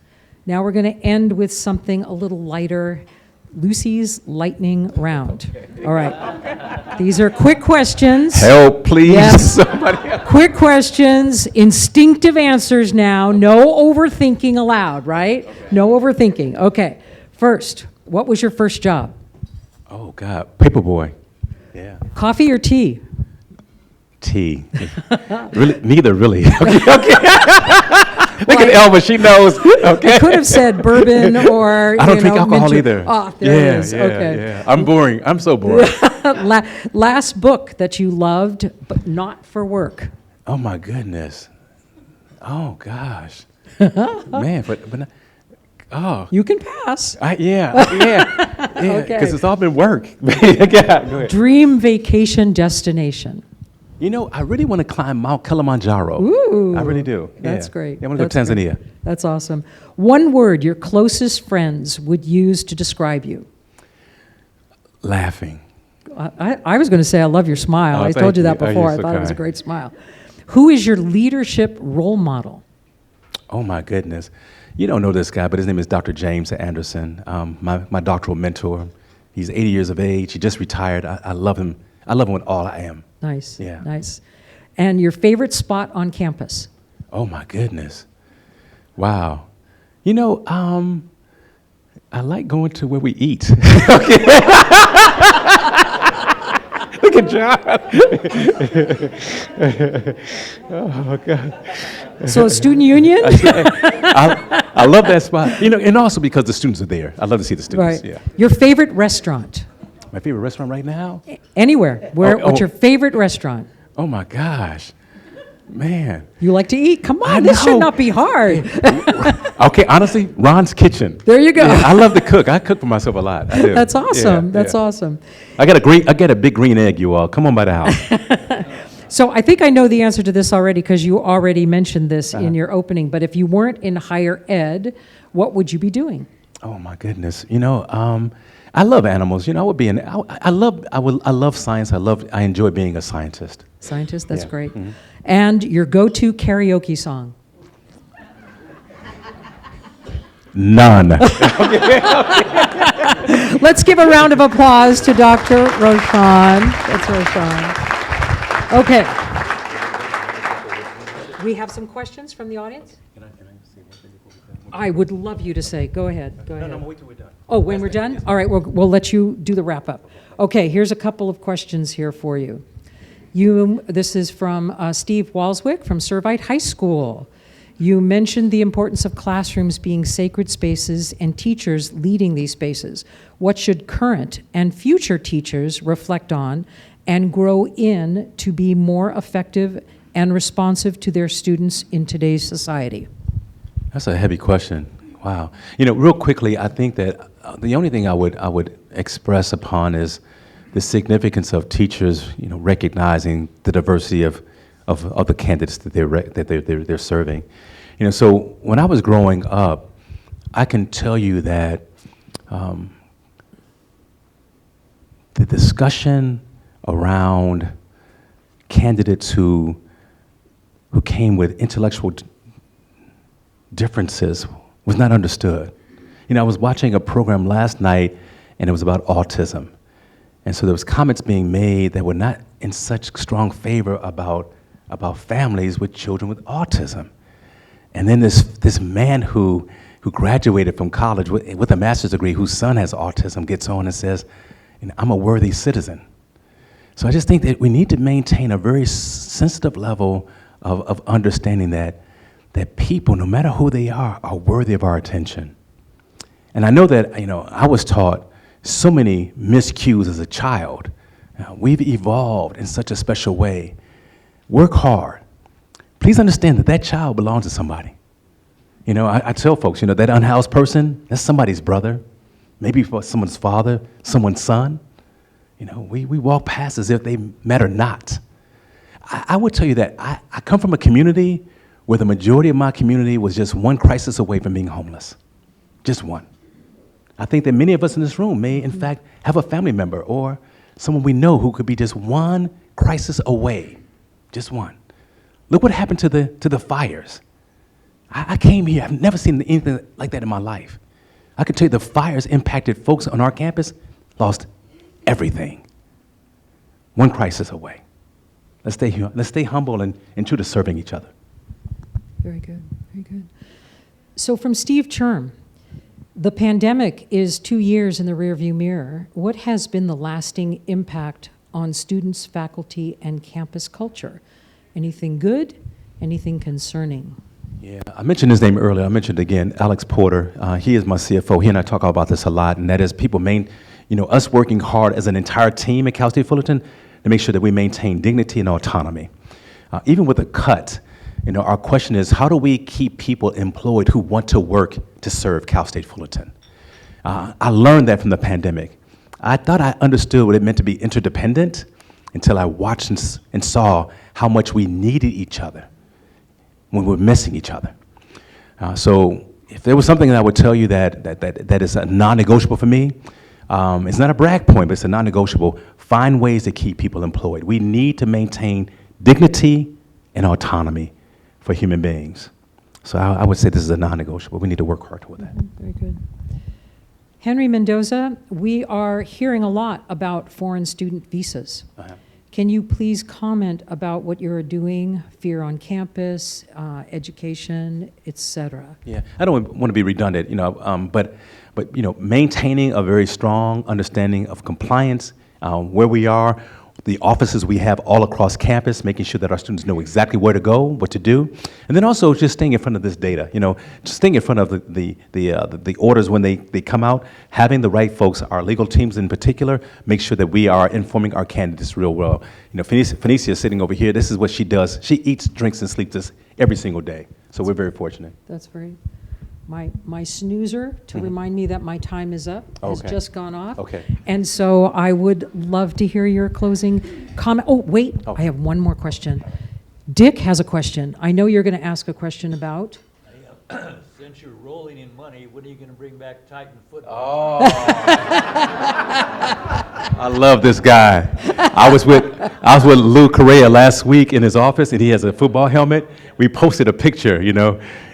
Now we're going to end with something a little lighter, Lucy's lightning round. All right. These are quick questions. Help, please. Yes. Somebody help. Quick questions, instinctive answers now. No overthinking allowed, right? No overthinking. Okay. First, what was your first job? Oh, God. Paperboy. Yeah. Coffee or tea? Tea. Really? Neither, really. Okay. Look at Elva, she knows. Okay. I could have said bourbon or, I don't drink alcohol either. Oh, there it is. Okay. Yeah. I'm boring. I'm so boring. Last book that you loved, but not for work. Oh, my goodness. Oh, gosh. Man, but oh. You can pass. Yeah. Okay. Because it's all been work. Yeah, go ahead. Dream vacation destination. I really want to climb Mount Kilimanjaro. Ooh. I really do. That's Yeah. great. Yeah, I want to go to Tanzania. Great. That's awesome. One word your closest friends would use to describe you. Laughing. I was going to say I love your smile. Oh, I told you that thank you. before. Oh, I you're so thought it was a kind. great smile. Who is your leadership role model? Oh, my goodness. You don't know this guy, but his name is Dr. James Anderson, my doctoral mentor. He's 80 years of age. He just retired. I love him. I love him with all I am. Nice. Yeah. Nice. And your favorite spot on campus? Oh, my goodness. Wow. I like going to where we eat. Okay. Look at John. Oh, God. So student union? I love that spot. And also because the students are there. I love to see the students. Right. Yeah. Your favorite restaurant? My favorite restaurant right now? Anywhere. What's your favorite restaurant? Oh, my gosh. Man. You like to eat? Come I on, this should know. not be hard. Okay, honestly, Ron's Kitchen. There you go. Yeah, I love to cook. I cook for myself a lot. I do. That's awesome. Yeah, That's yeah. awesome. I get a big green egg, you all. Come on by the house. So I think I know the answer to this already because you already mentioned this in your opening, but if you weren't in higher ed, what would you be doing? Oh my goodness. I love animals. I would be I love science. I enjoy being a scientist. Scientist, that's Yeah. great. Mhm. And your go-to karaoke song? None. Let's give a round of applause to Dr. Rochon. That's Rochon. Okay. We have some questions from the audience? I would love you to say. Go ahead. Go ahead. Wait till we're done. Oh, when we're done? All right, we'll let you do the wrap-up. Okay, here's a couple of questions here for you. This is from Steve Walswick from Servite High School. You mentioned the importance of classrooms being sacred spaces and teachers leading these spaces. What should current and future teachers reflect on and grow in to be more effective and responsive to their students in today's society? That's a heavy question. Wow. Real quickly, I think that the only thing I would express upon is the significance of teachers, recognizing the diversity of the candidates that they're serving. So when I was growing up, I can tell you that the discussion around candidates who came with intellectual differences was not understood. I was watching a program last night, and it was about autism. And so there was comments being made that were not in such strong favor about families with children with autism. And then this man who graduated from college with a master's degree, whose son has autism, gets on and says, I'm a worthy citizen. So I just think that we need to maintain a very sensitive level of understanding that people, no matter who they are worthy of our attention. And I know that, I was taught so many miscues as a child. We've evolved in such a special way. Work hard. Please understand that child belongs to somebody. I tell folks, that unhoused person, that's somebody's brother, maybe for someone's father, someone's son. We walk past as if they matter not. I would tell you that I come from a community where the majority of my community was just one crisis away from being homeless. Just one. I think that many of us in this room may, in fact, have a family member or someone we know who could be just one crisis away. Just one. Look what happened to the fires. I came here, I've never seen anything like that in my life. I can tell you the fires impacted folks on our campus, lost everything. One crisis away. Let's stay humble and true to serving each other. Very good, very good. So from Steve Churm, the pandemic is 2 years in the rearview mirror. What has been the lasting impact on students, faculty, and campus culture? Anything good? Anything concerning? Yeah, I mentioned his name earlier. I mentioned again, Alex Porter. He is my CFO. He and I talk about this a lot, and that is us working hard as an entire team at Cal State Fullerton to make sure that we maintain dignity and autonomy. Even with a cut, our question is, how do we keep people employed who want to work to serve Cal State Fullerton? I learned that from the pandemic. I thought I understood what it meant to be interdependent until I watched and saw how much we needed each other when we're missing each other. So if there was something that I would tell you that is a non-negotiable for me, it's not a brag point, but it's a non-negotiable. Find ways to keep people employed. We need to maintain dignity and autonomy for human beings. So I would say this is a non-negotiable. We need to work hard toward that. Very good. Henry Mendoza, we are hearing a lot about foreign student visas. Can you please comment about what you're doing, fear on campus, education, et cetera? Yeah, I don't want to be redundant, but maintaining a very strong understanding of compliance, where we are, the offices we have all across campus, making sure that our students know exactly where to go, what to do, and then also just staying in front of this data, just staying in front of the orders when they come out, having the right folks, our legal teams in particular, make sure that we are informing our candidates real well. Phoenicia is sitting over here. This is what she does. She eats, drinks, and sleeps this every single day. So we're very fortunate. That's very. My snoozer to remind me that my time is up has just gone off. Okay. And so I would love to hear your closing comment. Oh, wait, I have one more question. Dick has a question. I know you're going to ask a question about. Since you're rolling in money, when are you going to bring back Titan football? Oh. I love this guy. I was with Lou Correa last week in his office, and he has a football helmet. We posted a picture,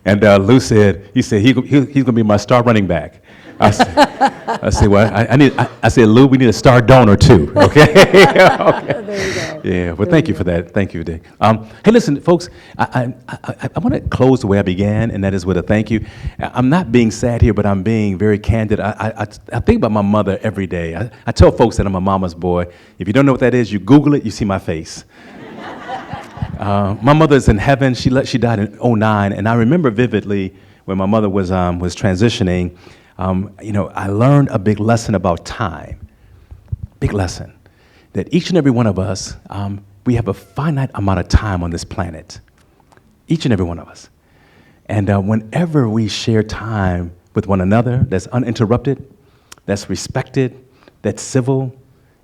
and Lou said, he's going to be my star running back. I say, well, I said, Lou, we need a star donor too, okay? Okay. There you go. Yeah, well, thank you for that. Thank you, Dick. Hey, listen, folks, I want to close the way I began, and that is with a thank you. I'm not being sad here, but I'm being very candid. I think about my mother every day. I tell folks that I'm a mama's boy. If you don't know what that is, you Google it, you see my face. My mother's in heaven. She died in '09, and I remember vividly when my mother was transitioning. I learned a big lesson about time. Big lesson that each and every one of us, we have a finite amount of time on this planet. Each and every one of us, and whenever we share time with one another, that's uninterrupted, that's respected, that's civil,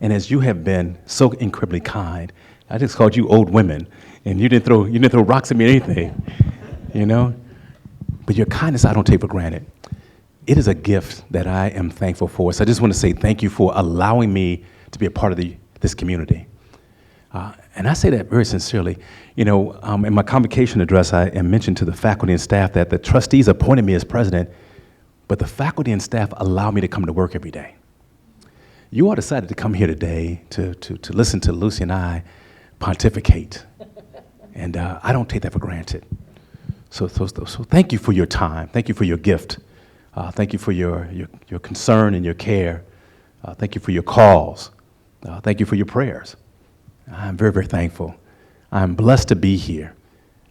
and as you have been so incredibly kind. I just called you old women, and you didn't throw rocks at me or anything, But your kindness I don't take for granted. It is a gift that I am thankful for. So I just want to say thank you for allowing me to be a part of this community. And I say that very sincerely. In my convocation address, I mentioned to the faculty and staff that the trustees appointed me as president, but the faculty and staff allow me to come to work every day. You all decided to come here today to listen to Lucy and I pontificate. And I don't take that for granted. So thank you for your time. Thank you for your gift. Thank you for your concern and your care. Thank you for your calls. Thank you for your prayers. I'm very, very thankful. I'm blessed to be here.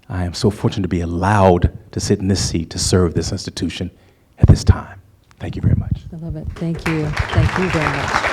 I am so fortunate to be allowed to sit in this seat to serve this institution at this time. Thank you very much. I love it. Thank you. Thank you very much.